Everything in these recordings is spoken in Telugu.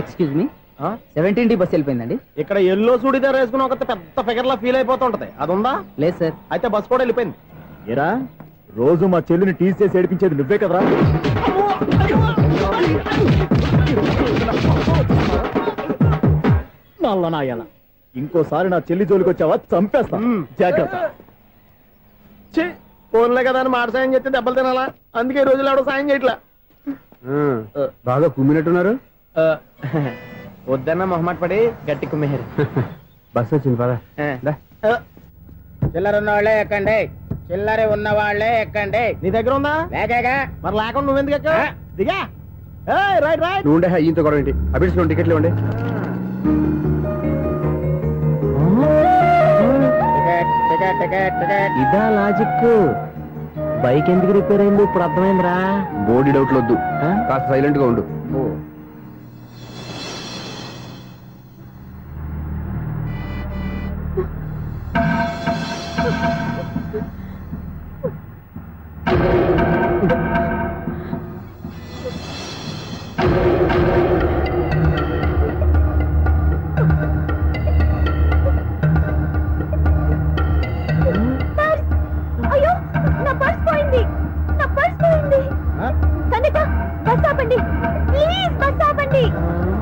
Excuse me 17D bus వెళ్ళిపోయిందండి. ఇక్కడ ఎల్లో చూడిదార్ వేసుకుని ఒక పెద్ద ఫిగర్ లా ఫీల్ అయిపోతుంటది, అది ఉందా? లేదు సార్. అయితే బస్ కూడా వెళ్ళిపోయింది. ఏరా రోజు మా చెల్లిని టీస్ చేసి ఏడిపించేది నువ్వే కదరా? నాయన ఇంకోసారి నా చెల్లి జోలికి వచ్చావా చంపేస్తా, జాగ్రత్త. ఫోన్లే కదా అని మాట సాయం చేస్తే దెబ్బలు తినాలా, అందుకే ఈ రోజులు ఎవడో సాయం చేయట్లా. బాగా కుమ్మినట్టున్నారు. వద్దన్న మొహమాట పడి గట్టి కుమ్మేరు. బస్ వచ్చింది పద. చిల్లర ఉన్న వాళ్ళే ఎక్కండి, చిల్లర ఉన్న వాళ్ళే ఎక్కండి. నీ దగ్గర ఉందా? లేకగా మరి లేకుండా నువ్వెందుకు ఎక్క? దిగా. Right right. నువ్వు ఉండే ఈయంతో కూడా ఏంటి? అబిడ్స్ టికెట్లు ఇవ్వండి. ఇదా లాజిక్. బైక్ ఎందుకు రిపేర్ అయింది ఇప్పుడు అర్థమైందిరా. బోడీ డౌట్లు వద్దు, కాస్త సైలెంట్ గా ఉండు.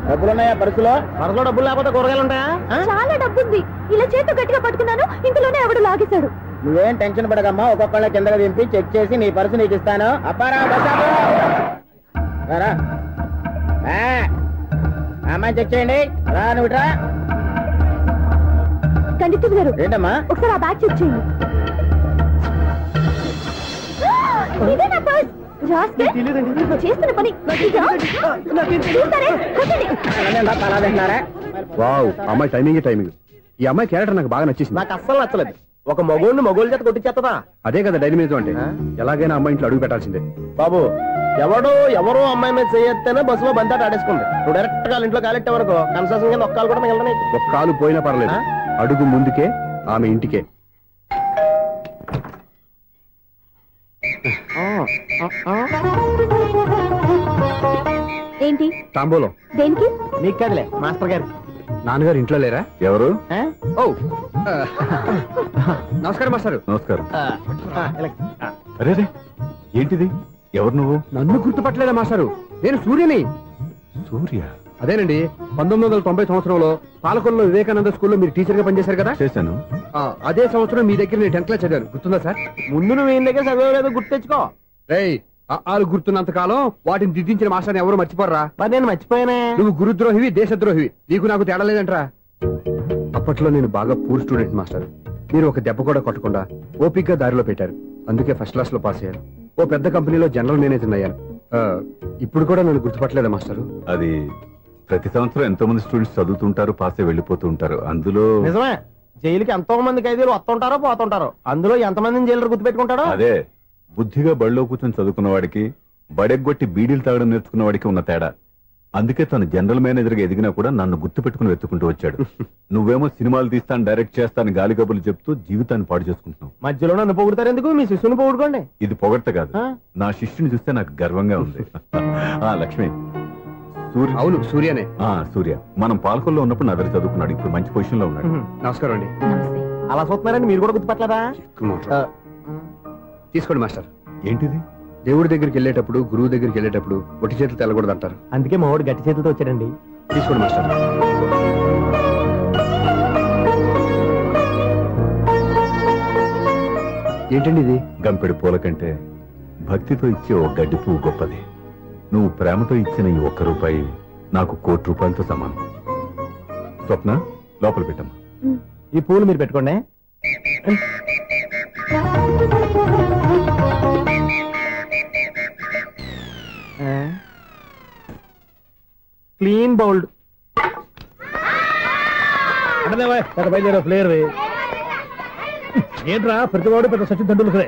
డబ్బులున్నాయా పరుసులో? పరుసులో డబ్బులు లేకపోతే కూరగాయలు ఉంటాయా? చాలా డబ్బుంది. ఇలా చేత గట్టిగా పట్టుకున్నాను, ఇంతలోనే ఎవడు లాగేశాడు. నువ్వేం టెన్షన్ పడకమ్మా, ఒక్కొక్కళ్ళ కిందగా దింపి చెక్ చేసి నీ పరుసు నీకు ఇస్తాను. అబ్బారా అమ్మాయి చెక్ చేయండి. రా నువ్వుట్రా. కండితులు గారు ఏంటమ్మా? ఒకసారి ఆ బ్యాగ్ చెక్ చేయండి. ఇదే నా పర్స్. చేస్తున్న పని వావ్, అమ్మాయి టైమింగ్ టైమింగ్. ఈ అమ్మాయి క్యారెక్టర్ నాకు బాగా నచ్చేసింది. నాకు అస్సలు నచ్చలేదు. ఒక మగోడిని మగోళ్ళ చేత కొట్టించేస్తుందా? అదే కదా డైనమిజం అంటే. ఎలాగైనా అమ్మాయి ఇంట్లో అడుగు పెట్టాల్సిందే. బాబు ఎవరో అమ్మాయి మీద చేయొత్తేనే బస్సులో బంతాట ఆడేసుకుంది. నువ్వు డైరెక్ట్ గా ఇంట్లో కాలెట్టే వరకు కన్సెషన్ కింద ఒక్కలు కూడా మిగలనే. ఒక కాలు పోయినా పర్లేదు, అడుగు ముందుకే ఆమె ఇంటికే. ఏంటి తాంబూలం? దేనికి? నీకు కదలే, మాస్టర్ గారు. నాన్నగారు ఇంట్లో లేరా? ఎవరు? ఓ నమస్కారం మాస్టారు. నమస్కారం. అరే ఏంటిది? ఎవరు నువ్వు? నన్ను గుర్తుపట్టలేదా మాస్టారు? నేను సూర్యని. సూర్య? అదేనండి, 1990 సంవత్సరంలో పాలకొల్లో వివేకానంద స్కూల్లో మీరు టీచర్ గా పనిచేశారు కదా? చేశాను. అదే సంవత్సరం మీ దగ్గర నేను 10th క్లాస్ చదివాను, గుర్తుందా సార్? ముందు నువ్వు ఈయన దగ్గర చదవలేదు, గుర్తు తెచ్చుకో. రేయ్, ఆలు గుర్తున్నంత కాలం వాటిని దిద్దించిన మాస్టర్ని ఎవరు మర్చిపోర్రా? మరి నేను మర్చిపోయానే. నువ్వు గురుద్రోహివి, దేశద్రోహివి. నీకు నాకు తేడా లేదంట్రా. అప్పట్లో నేను బాగా పూర్ స్టూడెంట్ మాస్టర్. మీరు ఒక దెబ్బ కూడా కొట్టకుండా ఓపిక్గా దారిలో పెట్టారు, అందుకే ఫస్ట్ క్లాస్ లో పాస్ అయ్యాను. ఓ పెద్ద కంపెనీలో జనరల్ మేనేజర్ అయ్యాను. ఇప్పుడు కూడా నన్ను గుర్తుపట్టలేదా మాస్టర్? అది ప్రతి సంవత్సరం ఎంతో మంది స్టూడెంట్స్ చదువుతుంటారు, పాస్ అయి వెళ్ళిపోతూ ఉంటారు. అందులో నిజమే, జైలుకి ఎంతో మంది ఖైదీలు వస్తుంటారో పోతుంటారో, అందులో ఎంతమందిని జైలు గుర్తుపెట్టుకుంటాడో. అదే బుద్ధిగా బడిలో కూర్చొని చదువుకున్న వాడికి, బడెగ్గొట్టి బీడీలు తాగడం నేర్చుకున్న వాడికి ఉన్న తేడా. అందుకే తను జనరల్ మేనేజర్ గా ఎదిగినా కూడా నన్ను గుర్తు పెట్టుకుని వెతుకుంటూ వచ్చాడు. నువ్వేమో సినిమాలు తీస్తాను, డైరెక్ట్ చేస్తాను గాలి కబుర్లు చెప్తూ జీవితాన్ని పాడు చేసుకుంటున్నావు. మధ్యలో నన్ను పొగుడతారు ఎందుకు? మీ శిష్యుని పొగుడుకోండి. ఇది పొగడ్త కాదు, నా శిష్యుని చూస్తే నాకు గర్వంగా ఉంది. లక్ష్మి. అవును, సూర్యనే. సూర్య మనం పాలకొల్లో ఉన్నప్పుడు నా దగ్గర చదువుకున్నాడు, ఇప్పుడు మంచి పొజిషన్ లో ఉన్నాడు. నమస్కారం అండి. అలా చూస్తున్నారండి, మీరు కూడా గుర్తుపట్టలేదా? తీసుకోండి మాస్టర్. ఏంటిది? దేవుడి దగ్గరికి వెళ్ళేటప్పుడు, గురువు దగ్గరికి వెళ్ళేటప్పుడు ఒట్టి చేతులు తెల్లకూడదు అంటారు, అందుకే మా వాడు గట్టి చేతులతో వచ్చాడండి. తీసుకోండి మాస్టర్. ఏంటండి ఇది? గంపెడు పూల కంటే భక్తితో ఇచ్చే ఓ గడ్డి పువ్వు గొప్పది. నువ్వు ప్రేమతో ఇచ్చిన ఈ ₹1 నాకు ₹1,00,00,000 సమానం. స్వప్న, లోపల పెట్టమ్మా. ఈ పూలు మీరు పెట్టుకోండి. Clean bowled. బయలుదేరా ప్లేయర్. ఏంట్రా ప్రతివాడు పెద్ద సచిన్ తెండూల్కరే.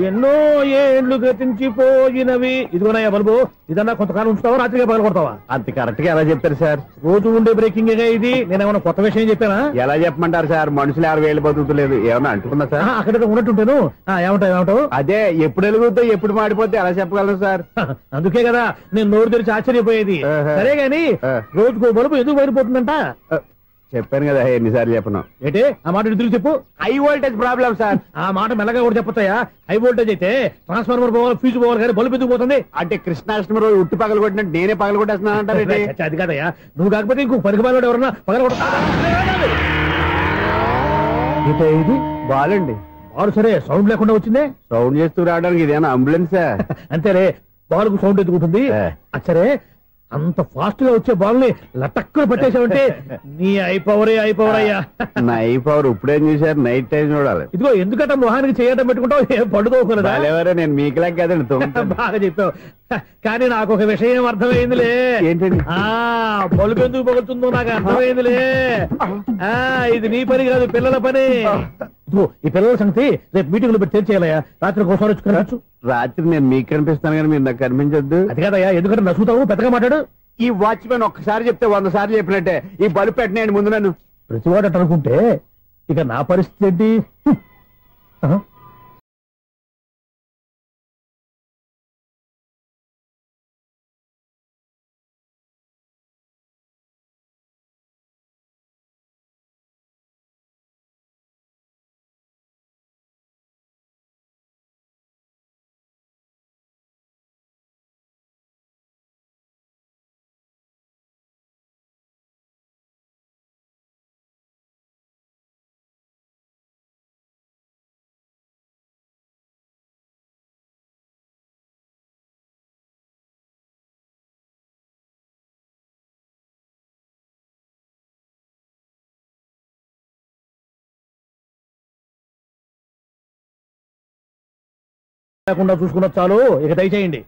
ఎన్నో ఏళ్లు గతించిపోయినవి. ఇదిగోనయ్యా బల్బు, ఇదన్నా కొంతకాలం ఉంచుతావా, రాత్రిగా పగల కొడతావా? అంత కరెక్ట్ గా ఎలా చెప్పారు సార్? రోజు ఉండే బ్రేకింగ్ ఇది. నేనేమన్నా కొత్త విషయం చెప్పానా? ఎలా చెప్పమంటారు సార్? మనుషులు 60 ఏళ్ళు బతుకుతలేదు, ఏమన్నా అంటున్నా సార్? అక్కడ ఉన్నట్టుంటాను. ఏమంటావు? అదే ఎప్పుడు వెలుగుతో ఎప్పుడు మాడిపోతే ఎలా చెప్పగలరు సార్? అందుకే కదా నేను నోరు తెరిచి ఆశ్చర్యపోయేది. సరే గాని రోజుకో బల్బు ఎందుకు బయటపోతుందంట? చెప్పాను కదా ఎన్నిసార్లు చెప్పను. ఏంటి ఆ మాట ఎదురు చెప్పు. High voltage problem sir. ఆ మాట మెల్లగా కూడా చెప్పతాయా? హై వోల్టేజ్ అయితే ట్రాన్స్ఫార్మర్ పోవాలి, ఫ్యూజ్ పోవాలి, కానీ బల్బు ఎందుకు పోతుంది? అంటే కృష్ణాష్టమి రోజు ఉట్టి పగలు కొట్టినట్టు నేనే పగలు కొట్టేస్తున్నాను అంటారు. అది కాదయ్యా, నువ్వు కాకపోతే ఇంకో పనికి బాగా ఎవరన్నా పగల కొడతా. ఇది బాలండి. బాలు సరే సౌండ్ లేకుండా వచ్చిందే. సౌండ్ చేస్తూ రావడానికి ఇదేనా అంబులెన్సా? అంతేలే, బాలుకు సౌండ్ ఎత్తుకుంటుంది. సరే అంత ఫాస్ట్ గా వచ్చే బాల్ ని లటక్కులు పట్టేసావంటే నీ అయిపోవరే అయ్యా. నైట్ పవర్ ఇప్పుడేం చూసారు? నైట్ టైం చూడాలి. ఇదిగో ఎందుకంటే మొహానికి చేయడం పెట్టుకుంటావు, ఏం పడుకోకూడదా? నేను మీకులా కదండి. బాగా చెప్పావు. కానీ నాకు ఒక విషయం అర్థమైందిలే. ఏంటండి? బల్బు ఎందుకు పగులుతుందో నాకు అర్థమైందిలే. ఇది నీ పని కాదు, పిల్లల పని. ఈ పిల్లల సంగతి రేపు మీటింగ్ లో పెట్టి తెలిసేయాలయ్యా. రాత్రి ఒకసారి వచ్చి కనవచ్చు. రాత్రి నేను మీకు కనిపిస్తాను కానీ మీరు నాకు కనిపించొద్దు. అది కాదయ్యా, ఎందుకంటే నసుగుతావు, పెద్దగా మాట్లాడు. ఈ వాచ్మెన్ ఒక్కసారి చెప్తే 100 సార్లు చెప్పినట్టే. ఈ బల్బు పెట్టినాయండి ముందు నన్ను. ప్రతివాడు అట్ట అనుకుంటే ఇక నా పరిస్థితి ఏంటి? లేకుండా చూసుకున్న చాలు, ఇక దయచేయండి.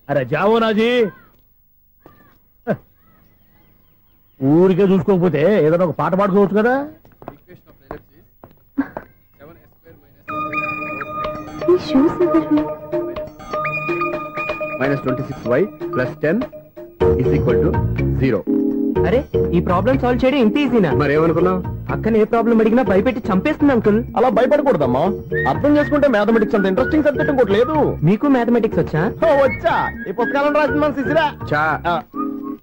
అరే జావో నాజీ, ఊరికే చూసుకోకపోతే ఏదైనా ఒక పాట పాడుకోవచ్చు కదా. -26y + 10 = 0. అరే ఈ ప్రాబ్లం సాల్వ్ చేయడం ఇంత ఈజీనా? మరేమనుకున్నావు? అక్కనే ఏ ప్రాబ్లం అడిగినా భయపెట్టి చంపేస్తుంది అంకుల్. అలా భయపడకూడదమ్మా. అర్థం చేసుకుంటే మ్యాథమెటిక్స్ అంత ఇంట్రెస్టింగ్ సబ్జెక్ట్ ఇంకోటి లేదు. మీకు మ్యాథమెటిక్స్ వచ్చా? వచ్చా. ఈ పుస్తకాలను రాసిన మన శిశిరా.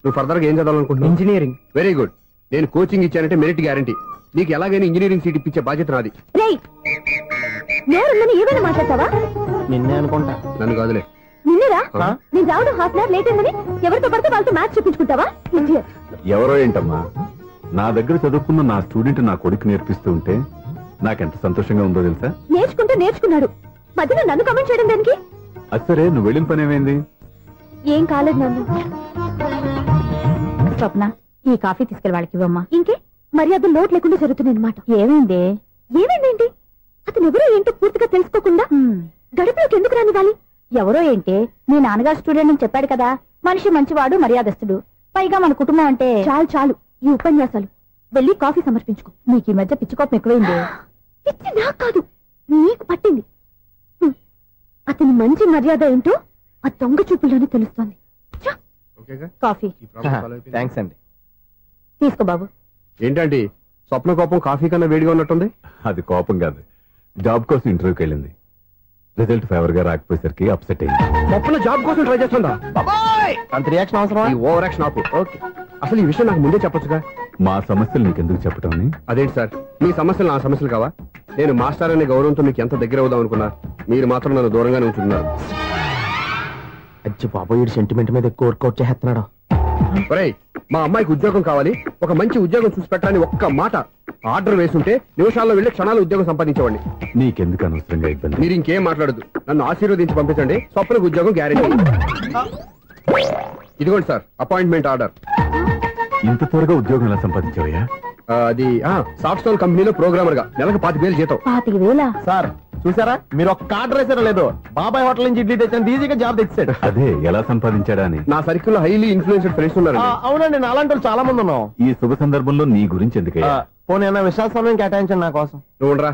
నువ్వు ఫర్దర్ గా ఏం చదవాలనుకుంటున్నావు? ఇంజనీరింగ్. Very good. నేను కోచింగ్ ఇచ్చానంటే మెరిట్ గ్యారంటీ. నీకు ఎలాగైనా ఇంజనీరింగ్ సీట్ ఇప్పించే బాధ్యత నాది. ఏమైనా మాట్లాడతావా? నిన్నే అనుకుంటా. నన్ను కాదులే. నిన్నరా నేను రావడం హాఫ్ అన్ అవర్ లేట్ అయిందని ఎవరితో పడితే వాళ్ళతో మ్యాచ్ చూపించుకుంటావా? ఎవరో ఏంటమ్మా, నా దగ్గర చదువుకున్న నా స్టూడెంట్ నా కొడుకు నేర్పిస్తూ ఉంటే నాకెంత సంతోషంగా ఉందో తెలుసా? నేర్చుకుంటే నేర్చుకున్నాడు, మధ్యలో నన్ను కమెంట్ చేయడం దానికి. అది సరే, నువ్వు వెళ్ళిన పని ఏమైంది? ఏం కాలేదు నన్ను. స్వప్న, ఈ కాఫీ తీసుకెళ్ళి వాళ్ళకి ఇవ్వమ్మా. ఇంకే మర్యాద లోటు లేకుండా జరుగుతుంది అనమాట. ఏమైంది? ఏమైందేంటి? అతను ఎవరో ఏంటో పూర్తిగా తెలుసుకోకుండా గడపలోకి ఎందుకు రానివ్వాలి? ఎవరో ఏంటి, మీ నాన్నగారు స్టూడెంట్ అని చెప్పాడు కదా. మనిషి మంచివాడు, మర్యాదస్తుడు, పైగా మన కుటుంబం అంటే. చాలు చాలు ఈ ఉపన్యాసాలు. వెళ్ళి కాఫీ సమర్పించుకో. నీకు ఈ మధ్య పిచ్చికోపం ఎక్కువైంది. పిచ్చి నాకు కాదు, నీకు పట్టింది. అతని మంచి మర్యాద ఏంటో ఆ దొంగ చూపుల్లోనే తెలుస్తోంది. కాఫీ థ్యాంక్స్ అండి. తీసుకో బాబు. ఏంటండి స్వప్న కోపం కాఫీ కన్నా వేడిగా ఉన్నట్టుంది? అది కోపం కాదు, జాబ్ కోసం ఇంటర్వ్యూకి వెళ్ళింది. రిజల్ట్ ఫేవర్ గా రాకపోయేసరికి అప్సెట్ అయింది. స్వప్న జాబ్ కోసం ట్రై చేస్తుందా? అంత రియాక్షన్ అవసరం? ఈ ఓవర్ యాక్షన్ ఆపు. ఓకే, అసలు ఈ విషయం నాకు ముందే చెప్పొచ్చుగా. మా సమస్యలు నీకెందుకు చెప్పటం? అదేంటి సార్, మీ సమస్యలు నా సమస్యలు కావా? నేను మాస్టర్ అనే గౌరవంతో మీకు ఎంత దగ్గర అవుదాం అనుకున్నా, మీరు మాత్రం నన్ను దూరంగానే ఉంచుతున్నారు. అచ్చి బాబు, వీడు సెంటిమెంట్ మీద ఎక్కువ వర్కౌట్ చేస్తున్నాడు. ఒరేయ్, మా అమ్మాయికి ఉద్యోగం కావాలి, ఒక మంచి ఉద్యోగం చూసి పెట్టాలని ఒక్క మాట ఆర్డర్ వేసుంటే నిమిషాల్లో వెళ్ళి క్షణాలు ఉద్యోగం సంపాదించేవాడిని. నీకెందుకు అనవసరంగా ఇబ్బంది? మీరు ఇంకేం మాట్లాడదు, నన్ను ఆశీర్వదించి పంపించండి. స్వప్నకు ఉద్యోగం గ్యారెంటీ. ఇదిగోండి సార్ అపాయింట్మెంట్ ఆర్డర్. ఇంత త్వరగా ఉద్యోగం ఎలా సంపాదించావయ్యా? అది సాఫ్ట్వేర్ కంపెనీలో ప్రోగ్రామర్ గా నెలకు 25,000 జీతం. 25,000? సార్ చూసారా, మీరు ఒక్క ఆర్డర్ వేసారా లేదు, బాబాయ్ హోటల్ నుంచి ఇడ్లీ తెచ్చాను, ఈజీగా జాబ్ తెచ్చాడు. అదే ఎలా సంపాదించాడా అని. నా సర్కిల్ లో హైలీ ఇన్ఫ్లుయెన్స్డ్ ఫ్రెండ్స్ ఉన్నారు. అవునండి, నా అలాంటి వాళ్ళు చాలా మంది ఉన్నాం. ఈ శుభ సందర్భంలో నీ గురించి ఎందుకయ్యా? పోనీ అన్న విశాల సమయం కేటాయించండి నా కోసం. నువ్వు ఉండరా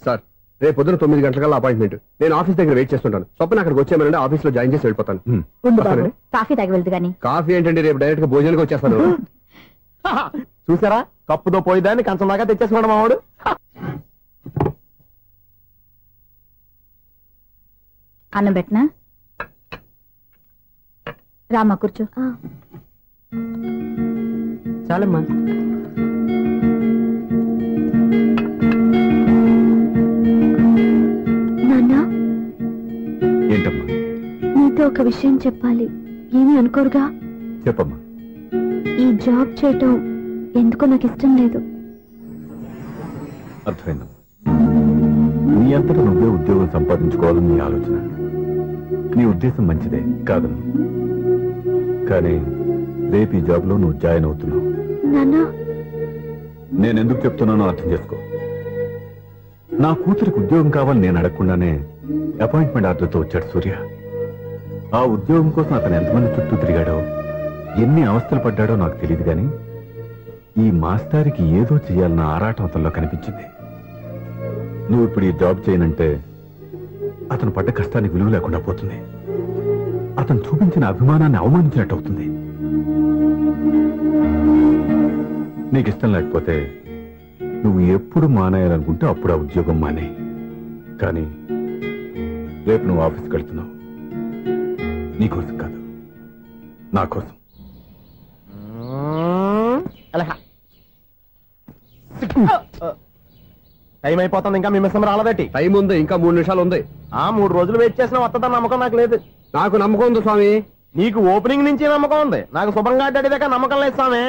సార్, రేపు పొద్దున 9 గంటలకల్లా అపాయింట్మెంట్. నేను ఆఫీస్ దగ్గర వెయిట్ చేస్తుంటాను. స్వప్న అక్కడికి వచ్చేయమనండి, ఆఫీస్ లో జాయిన్ చేసి వెళ్ళిపోతాను. ఉండు బాబు, కాఫీ తాగి వెళ్దు గాని. కాఫీ ఏంటండి, రేపు డైరెక్ట్ గా భోజనానికి వచ్చేస్తాను. చూసారా, కప్పుతో పోయిదాన్ని కంచం దాకా తెచ్చేసుకోండి మావాడు. అన్నం పెట్టనా? రామ్మా కూర్చో. చాలమ్మా. నాన్నా, ఏంటమ్మా? నీతో ఒక విషయం చెప్పాలి. ఏమీ అనుకోరుగా? చెప్పమ్మా. ఈ జాబ్ చేయటం ఎందుకో నాకు ఇష్టం లేదు. అర్థమైందమ్మా. నీ అంతటా నువ్వే ఉద్యోగం సంపాదించుకోవాలని నీ ఆలోచన. నీ ఉద్దేశం మంచిదే కాదమ్మా, కానీ రేపు ఈ జాబ్ లో నువ్వు జాయిన్ అవుతున్నావు. నాన్నా, నేనెందుకు చెప్తున్నానో అర్థం చేసుకో. నా కూతురికి ఉద్యోగం కావాలని నేను అడగకుండానే అపాయింట్మెంట్ ఆర్డర్తో వచ్చాడు సూర్య. ఆ ఉద్యోగం కోసం అతను ఎంతమంది చుట్టూ తిరిగాడో, ఎన్ని అవస్థలు పడ్డాడో నాకు తెలియదు, కానీ ఈ మాస్టారికి ఏదో చెయ్యాలన్న ఆరాటం అతనిలో కనిపించింది. నువ్వు ఇప్పుడు ఈ జాబ్ చేయనంటే అతను పడ్డ కష్టానికి విలువ లేకుండా పోతుంది. అతను చూపించిన అభిమానాన్ని అవమానించినట్టు అవుతుంది. నీకు ఇష్టం లేకపోతే నువ్వు ఎప్పుడు మానేయాలనుకుంటే అప్పుడు ఆ ఉద్యోగం మానే. కానీ రేపు నువ్వు ఆఫీస్కి వెళ్తున్నావు, నీకోసం కాదు, నా కోసం. టైం అయిపోతుంది, ఇంకా మీ మిస్సం రాలేదటి. టైం ఉంది, ఇంకా 3 నిమిషాలు ఉంది. 3 రోజులు వెయిట్ చేసిన వస్తుందని నమ్మకం నాకు లేదు. నాకు నమ్మకం ఉంది స్వామి. నీకు ఓపెనింగ్ నుంచి నమ్మకం ఉంది, నాకు శుభంగా అడ్డాక నమ్మకం లేదు స్వామి.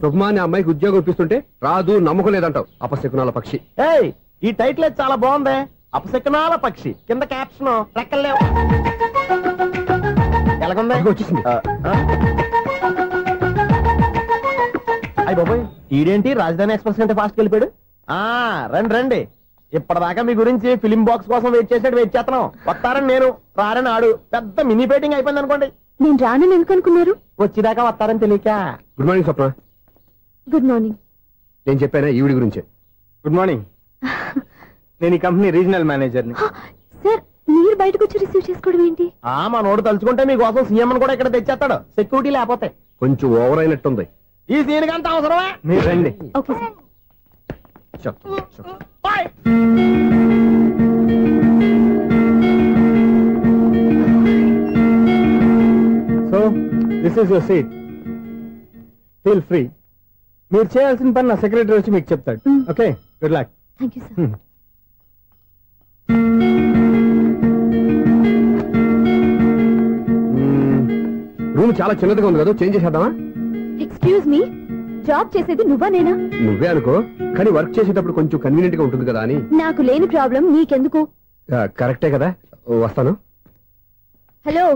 శుభమాని అమ్మాయికి ఉద్యోగం ఇప్పిస్తుంటే రాదు, నమ్మకం లేదంటావు. అపశకునాల పక్షి. ఏయ్, ఈ టైటిల్ అయితే చాలా బాగుంది. అపశకునాల పక్షి, కింద క్యాప్షన్ రెక్కలేవు. ఎలాగుంది? వచ్చేసింది. అయ్యి బాబోయ్, ఈడేంటి రాజధాని ఎక్స్ప్రెస్ కంటే ఫాస్ట్ వెళ్ళిపోయాడు. రండి రండి, ఇప్పటిదాకా మీ గురించి ఫిలిం బాక్స్ కోసం వెయిట్ చేస్తున్నాం. వస్తారని నేను, రారని ఆడు. పెద్ద మినీ పేటింగ్ అయిపోయింది అనుకోండి. నేను రానని ఎందుకు అనుకున్నారు? వచ్చేదాకా వస్తారని తెలియక. Good morning Swapna. Good morning. నేను చెప్పానా ఈవిడి గురించే. Good morning. నేను ఈ కంపెనీ రీజనల్ మేనేజర్ని. సార్, మీరు బయటకు వచ్చి రిసీవ్ చేసుకోవడం ఏంటి? మా నోడు తలుచుకుంటే మీకోసం సీఎం అని కూడా ఇక్కడ తెచ్చేస్తాడు, సెక్యూరిటీ లేకపోతే. కొంచెం ఓవర్ అయినట్టుంది. ఈ సీన్ కంత అవసరమా? మీరు రండి. Okay sir. So this is your seat, feel free. మీరు చేయాల్సిన పని నా సెక్రటరీ వచ్చి మీకు చెప్తాడు. Okay, good luck. Thank you sir. Room చాలా చిన్నదిగా ఉంది కదా, చేంజ్ చేసేద్దామా? ఎక్స్క్యూజ్ మీ, జాబ్ చేసేది నువ్వా నేనా? నువ్వే అనుకో, కానీ వర్క్ చేసేటప్పుడు కొంచెం కన్వీనియంట్ గా ఉంటుంది కదా అని. నాకు లేని ప్రాబ్లం నీకెందుకు? కరెక్టే కదా, వస్తాను. హలో,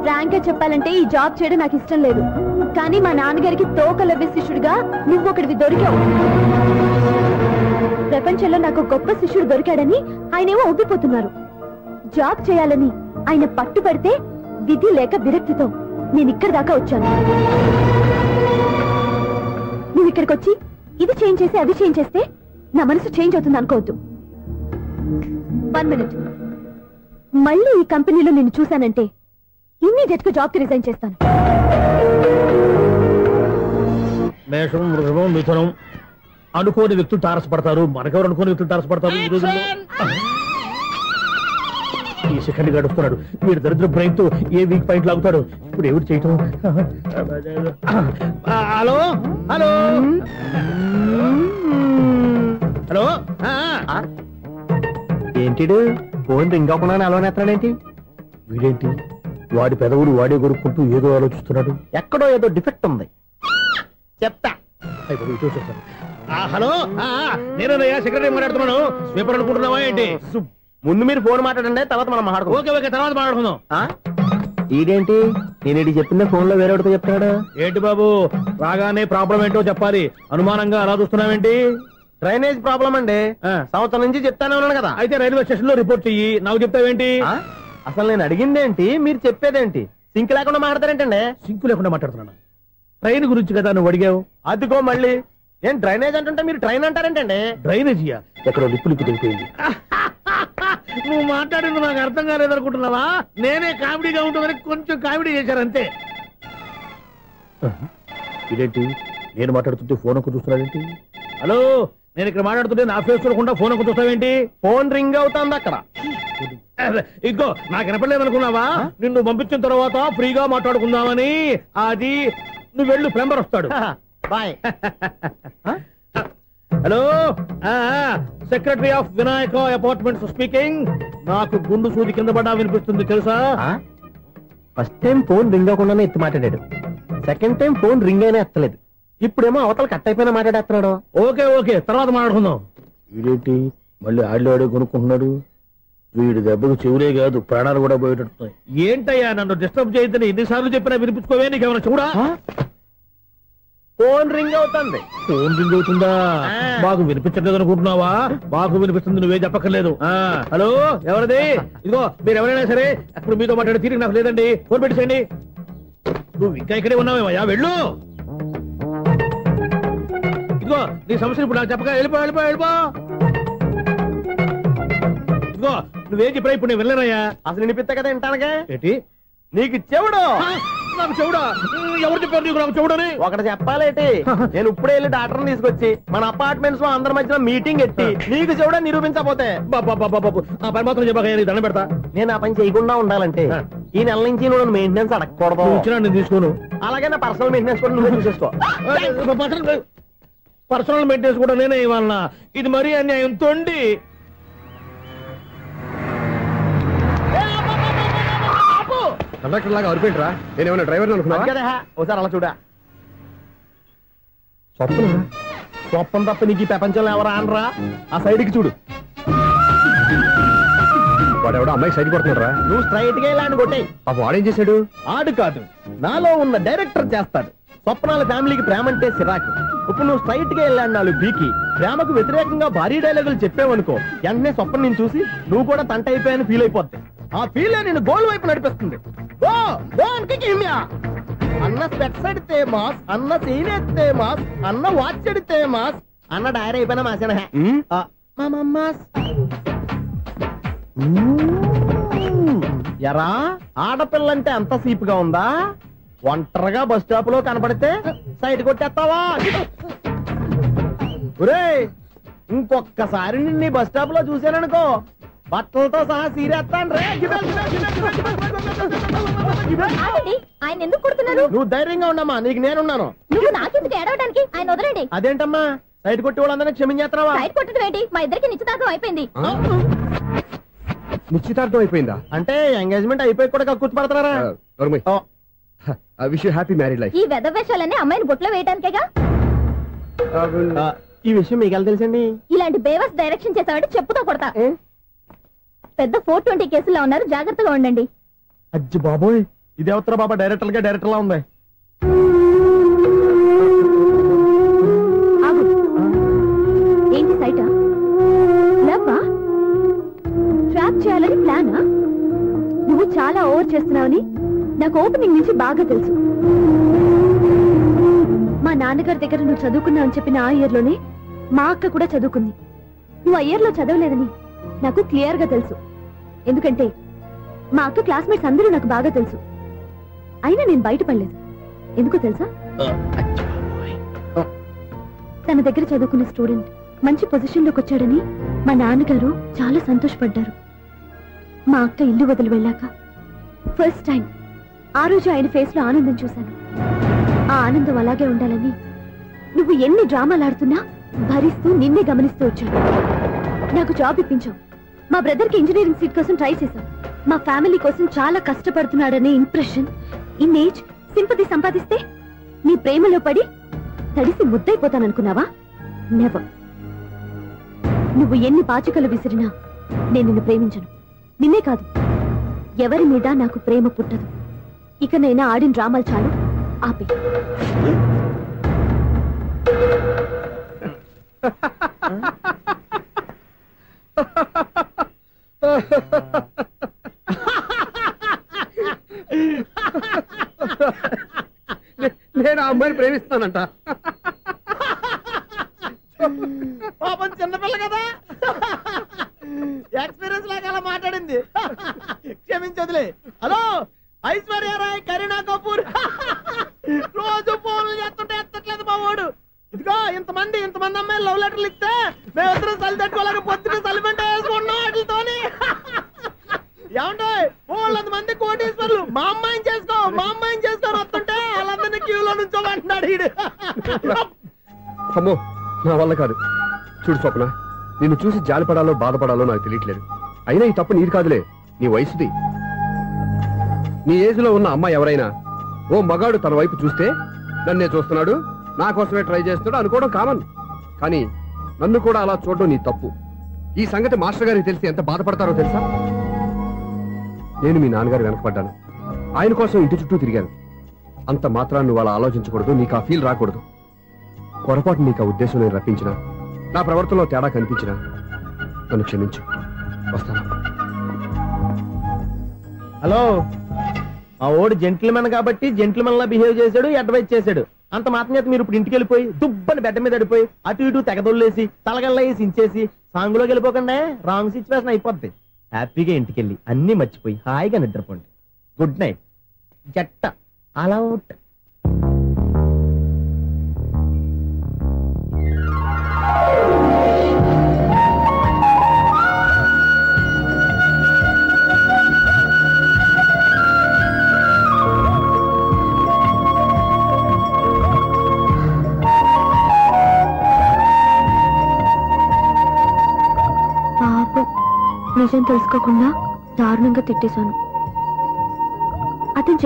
ఫ్రాంక్ గా చెప్పాలంటే ఈ జాబ్ చేయడం నాకు ఇష్టం లేదు. కానీ మా నాన్నగారికి తోకలవ్య శిష్యుడిగా నువ్వు ఒకటివి దొరికావు. ప్రపంచంలో నాకు గొప్ప శిష్యుడు దొరికాడని ఆయనేమో ఒప్పిపోతున్నారు. జాబ్ చేయాలని ఆయన పట్టుపడితే విధి లేక విరక్తితో నేను ఇక్కడి దాకా వచ్చాను. నువ్వు ఇక్కడికి వచ్చి ఇది చేంజ్ చేసి అది చేంజ్ చేస్తే నా మనసు చేంజ్ అవుతుంది అనుకోవద్దు. 1 మినిట్. మళ్ళీ ఈ కంపెనీలో నిన్ను చూశానంటే ఇమ్మీడియట్ గా జాబ్ కి రిజైన్ చేస్తాను. మేషం, వృషభం, మిథునం అనుకోని వ్యక్తులు తారసపడతారు. మనకెవరు అనుకోని వ్యక్తులు తారసపడతారు ఈ రోజుల్లో? ఈ సెకండ్ గడుస్తున్నాడు వీడు దరిద్ర బ్రెయిన్ తో. ఏ వీక్ పాయింట్ లాగుతాడు ఇప్పుడు? ఎవరు చేయటం? Hello hello hello. ఏంటిడు ఫోన్ రింగ్ అవ్వకుండా అలవనేస్తాడేంటి? వీడేంటి వాడి పెదవులు వాడే కొరుక్కుంటూ ఏదో ఆలోచిస్తున్నాడు. ఎక్కడో ఏదో డిఫెక్ట్ ఉంది, చెప్తా. హలో, నేనయ్యా సెక్రటరీ మాట్లాడుతున్నాను. స్వీపర్ అనుకుంటున్నావా ఏంటి? ముందు మీరు ఫోన్ మాట్లాడండి, తర్వాత మనం మాట్లాడుకో. ఓకే ఓకే, తర్వాత మాట్లాడుకుందాం. ఈడేంటి నేను చెప్పిందే ఫోన్ లో వేరే ఒకటి చెప్తాడు. ఏంటి బాబు, రాగానే ప్రాబ్లం ఏంటో చెప్పాలి. అనుమానంగా అలా చూస్తున్నావేంటి? డ్రైనేజ్ ప్రాబ్లం అండి. సంవత్సరం నుంచి చెప్తానే ఉన్నాను కదా. అయితే రైల్వే స్టేషన్ లో రిపోర్ట్ చెయ్యి, నాకు చెప్తావేంటి? అసలు నేను అడిగిందేంటి, మీరు చెప్పేదేంటి? సింక్ లేకుండా మాట్లాడతారేంటండి? సింకు లేకుండా మాట్లాడుతున్నాను. ట్రైన్ గురించి కదా నువ్వు అడిగావు. అదిగో మళ్ళీ నేను డ్రైనేజ్ అంటుంటే మీరు ట్రైన్ అంటారేంటండి? డ్రైనేజీయా? ఎక్కడో లిప్పు దిగిపోయింది. నువ్వు మాట్లాడింది నాకు అర్థం కాలేదనుకుంటున్నావా? నేనే కామెడీగా ఉంటుందని కొంచెం కామెడీ చేశారు అంతే. ఇదేంటి నేను మాట్లాడుతుంటే ఫోన్ ఒక్క చూస్తున్నాడేంటి? హలో, నేను ఇక్కడ మాట్లాడుతుంటే నా ఫేస్ చూడకుండా ఫోన్ ఒక్క చూస్తావేంటి? ఫోన్ రింగ్ అవుతుంది అక్కడ. ఇదిగో నాకు వినపడలేదనుకున్నావా? నిన్ను పంపించిన తర్వాత ఫ్రీగా మాట్లాడుకుందామని. అది నువ్వు వెళ్ళు, ప్లంబర్ వస్తాడు. Bye. Hello, secretary of Vinayaka apartments speaking. నాకు గుండు సూది కింద పడ్డా వినిపిస్తుంది తెలుసా? ఫస్ట్ టైం ఫోన్ రింగ్ అవ్వకుండానే ఎత్తి మాట్లాడాడు. సెకండ్ టైం ఫోన్ రింగ్ అయినా ఎత్తలేదు. ఇప్పుడేమో అవతల కట్ అయిపోయినా మాట్లాడేస్తున్నాడు. ఓకే ఓకే, తర్వాత మాట్లాడుకుందాం. వీడేంటి మళ్ళీ ఆడిలో ఆడి కొనుక్కుంటున్నాడు? వీడి దెబ్బకు చెవులే కాదు ప్రాణాలు కూడా పోయేటట్టున్నాయి. ఏంటయ్యా నన్ను డిస్టర్బ్ చేయొద్దని ఎన్నిసార్లు చెప్పినా వినిపించుకోవే? నీకేమైనా చూడా? ఫోన్ రింగ్ అవుతుంది. ఫోన్ రింగ్ అవుతుందా? మాకు వినిపించట్లేదు అనుకుంటున్నావా? మాకు వినిపిస్తుంది, నువ్వే చెప్పక్కర్లేదు. హలో, ఎవరిది? ఇదిగో మీరు ఎవరైనా సరే అప్పుడు మీతో మాట్లాడే తీరిక నాకు లేదండి. ఫోన్ పెట్టేసేయండి. నువ్వు ఇంకా ఇక్కడే ఉన్నావేమయ్యా, వెళ్ళు. ఇదిగో నీ సమస్యలు ఇప్పుడు నాకు చెప్పక వెళ్ళిపో వెళ్ళిపో వెళ్ళిపో. ఇదిగో నువ్వేం చెప్పరా ఇప్పుడు నేను వెళ్ళానయ్యా. అసలు వినిపిస్తా కదా వింటానగా. ఏంటి నీకు చెవుడు? నాకు చెవుడా? ఎవరు చెప్పారు నీకు నాకు చెవుడని? ఒకటి చెప్పాలేటి, నేను ఇప్పుడే వెళ్ళి డాక్టర్ని తీసుకొచ్చి మన అపార్ట్మెంట్స్ లో అందరి మధ్యలో మీటింగ్ ఎట్టి నీకు చెవుడా నిరూపించకపోతే బాబు ఆ పని మాత్రం చెప్పక దండం పెడతా. నేను ఆ పని చేయకుండా ఉండాలంటే ఈ నెల నుంచి నువ్వు మెయింటెనెన్స్ అడగకూడదు. ఇచ్చినా నేను తీసుకోను. అలాగే నా పర్సనల్ మెయింటెనెన్స్ కూడా నువ్వే చూసేసుకో. పర్సనల్ మెయింటెనెన్స్ కూడా నేనే ఇవ్వాలన్నా? ఇది మరీ అన్యాయం తొండి. కండక్టర్ లాగా అరిపోయింట్రా. నేనేమన్నా డ్రైవర్ అనుకున్నా? ఒకసారి అలా చూడా. స్వప్నం తప్ప నీకు ఈ ప్రపంచంలో ఎవరా అనరా? ఆ సైడ్కి చూడు. వాడెవడో అమ్మాయి సైడ్ కొడుతున్నారా? నువ్వు స్ట్రైట్ గా ఇలా కొట్టాయి. వాడేం చేశాడు? ఆడు కాదు, నాలో ఉన్న డైరెక్టర్ చేస్తాడు. స్వప్నాల ఫ్యామిలీకి ప్రేమ అంటే సిరాకు. ఇప్పుడు నువ్వు స్ట్రైట్ గా వెళ్ళాడు 4 బీకి ప్రేమకు వ్యతిరేకంగా భారీ డైలాగులు చెప్పావనుకో, వెంటనే స్వప్నం నేను చూసి నువ్వు కూడా తంట అయిపోయాను ఫీల్ అయిపోద్ది. ఆ ఫీల్ నేను గోల్ వైపు నడిపిస్తుంది. అన్న స్పెట్స్ అడితే మాస్, అన్న సీన్ ఎత్తే మాస్, అన్న వాచ్ అడితే మాస్, అన్న డైరీ అయిపోయినా మాసేనా ఎరా? ఆడపిల్లంటే అంత సీప్ గా ఉందా? ఒంటరిగా బస్ స్టాప్ లో కనపడితే సైడ్ కొట్టేస్తావా? ఒరే, ఇంకొక్కసారి నిన్ను బస్ స్టాప్ లో చూసాననుకో బట్టలతో సహా సీరేస్తాను రే. ఆయన ఎందుకు కొడుతున్నారు? నువ్వు ధైర్యంగా ఉండమ్మా, నీకు నేనున్నాను. నువ్వు నాకెందుకు ఏడవడానికి? ఆయన వదలండి. అదేంటమ్మా సైడ్ కొట్టి వాళ్ళందరినీ క్షమించేస్తున్నావా? సైడ్ కొట్టడం ఏంటి? మా ఇద్దరికి నిశ్చితార్థం అయిపోయింది. నిశ్చితార్థం అయిపోయిందా? అంటే ఎంగేజ్మెంట్ అయిపోయి కూడా కూర్చు పడతారా? Wish you happy married life. ఈ వెధవేషాలన్నీ అమ్మాయిని బొట్లో వేయడానికేగా. ఈ విషయం మీకు ఎలా తెలుసండి? ఇలాంటి బేవస్ డైరెక్షన్ చేసావంటే చెప్పుతో కొడతా. పెద్ద 420 కేసుల్లో ఉన్నారు, జాగ్రత్తగా ఉండండి. అజ్జి బాబోయ్, ఇదే ఉత్తర బాబా డైరెక్టర్ లా ఉంది. ఏంటి సైటా? లవ్వా? ట్రాప్ చేయాలని ప్లానా? నువ్వు చాలా ఓవర్ చేస్తున్నావని నాకు ఓపెనింగ్ నుంచి బాగా తెలుసు. మా నాన్నగారి దగ్గర నువ్వు చదువుకున్నావు అని చెప్పిన ఆ ఇయర్ లోనే మా అక్క కూడా చదువుకుంది. నువ్వు ఆ ఇయర్ లో చదవలేదని నాకు క్లియర్ గా తెలుసు. ఎందుకంటే మా అక్క క్లాస్మేట్స్ అందరూ నాకు బాగా తెలుసు. అయినా నేను బయటపడలేదు. ఎందుకో తెలుసా? తన దగ్గర చదువుకున్న స్టూడెంట్ మంచి పొజిషన్ లోకి వచ్చాడని మా నాన్నగారు చాలా సంతోషపడ్డారు. మా అక్క ఇల్లు వదిలి వెళ్ళాక ఫస్ట్ టైం ఆ రోజు ఆయన ఫేస్ లో ఆనందం చూశాను. ఆ ఆనందం అలాగే ఉండాలని నువ్వు ఎన్ని డ్రామాలు ఆడుతున్నా భరిస్తూ నిన్నే గమనిస్తూ వచ్చాను. నాకు జాబ్ ఇప్పించావు. మా బ్రదర్ కి ఇంజనీరింగ్ సీట్ కోసం ట్రై చేశావు. మా ఫ్యామిలీ కోసం చాలా కష్టపడుతున్నాడనే ఇంప్రెషన్, ఇమేజ్, సింపతి సంపాదిస్తే నీ ప్రేమలో పడి తడిసి ముద్దైపోతాననుకున్నావా? నెవర్. నువ్వు ఎన్ని పాచికలు విసిరినా నేను నిన్ను ప్రేమించను. నిన్నే కాదు, ఎవరి మీద నాకు ప్రేమ పుట్టదు. ఇకనైనా ఆడిన డ్రామాలు చాలు, ఆపే. నేను ఆ అమ్మాయిని ప్రేమిస్తానంట. పాపం చిన్నపిల్ల కదా, ఎక్స్పీరియన్స్ లాగా అలా మాట్లాడింది. క్షమించదులే. హలో, ఐశ్వర్య రాయ్, కరీనా కపూర్ రోజు ఫోన్లు చేస్తుంటే ఎత్తట్లేదు మా వాడు. ఇదిగో ఇంతమంది అమ్మాయిలు లవ్ లెటర్లు ఇస్తే మేమిద్దరం చలి తట్టుకోలేక పొద్దున చలిమంట వేసుకుంటున్నాం వాటితోని. ఏమంటే వాళ్ళంత మంది కోటీశ్వర్లు మా అమ్మాయిని చేసుకో వస్తుంటే వాళ్ళందరినీ క్యూలో నుంచోమంటున్నాడు వీడు. అమ్మో, నా వల్ల కాదు. చూడు స్వప్న, నిన్ను చూసి జాలిపడాలో బాధపడాలో నాకు తెలియట్లేదు. అయినా ఈ తప్పు నీది కాదులే, నీ వయసుది. నీ ఏజ్ లో ఉన్న అమ్మాయి ఎవరైనా ఓ మగాడు తన వైపు చూస్తే నన్నే చూస్తున్నాడు, నా కోసమే ట్రై చేస్తున్నాడు అనుకోవడం కామన్. కానీ నన్ను కూడా అలా చూడడం నీ తప్పు. ఈ సంగతి మాస్టర్ గారికి తెలిసి ఎంత బాధపడతారో తెలుసా? నేను మీ నాన్నగారు వెనకపడ్డాను, ఆయన కోసం ఇంటి చుట్టూ తిరిగాను. అంత మాత్రాన్ని నువ్వు అలా ఆలోచించకూడదు, నీకు ఆ ఫీల్ రాకూడదు. పొరపాటు నీకు ఆ ఉద్దేశం నేను రప్పించిన, నా ప్రవర్తనలో తేడా కనిపించిన నన్ను క్షమించు. వస్తాను. హలో, మా ఓడు జెంటిల్మెన్ కాబట్టి జెంటిల్మెన్ లా బిహేవ్ చేశాడు, అడ్వైజ్ చేశాడు. అంత మాత్రం చేత మీరు ఇప్పుడు ఇంటికి వెళ్ళిపోయి దుబ్బని బెడ్ మీద పడిపోయి అటు ఇటు తెగదొల్లేసి తలగల్లేసి ఇంచేసి సాంగులోకి వెళ్ళిపోకుండా రాంగ్ సిచ్యువేషన్ అయిపోద్ది. హ్యాపీగా ఇంటికి వెళ్ళి అన్ని మర్చిపోయి హాయిగా నిద్రపోండి. Good night. జట్ట అలా అవుట్. నిజం తెలుసుకోకుండా దారుణంగా తిట్టేశాను. అతను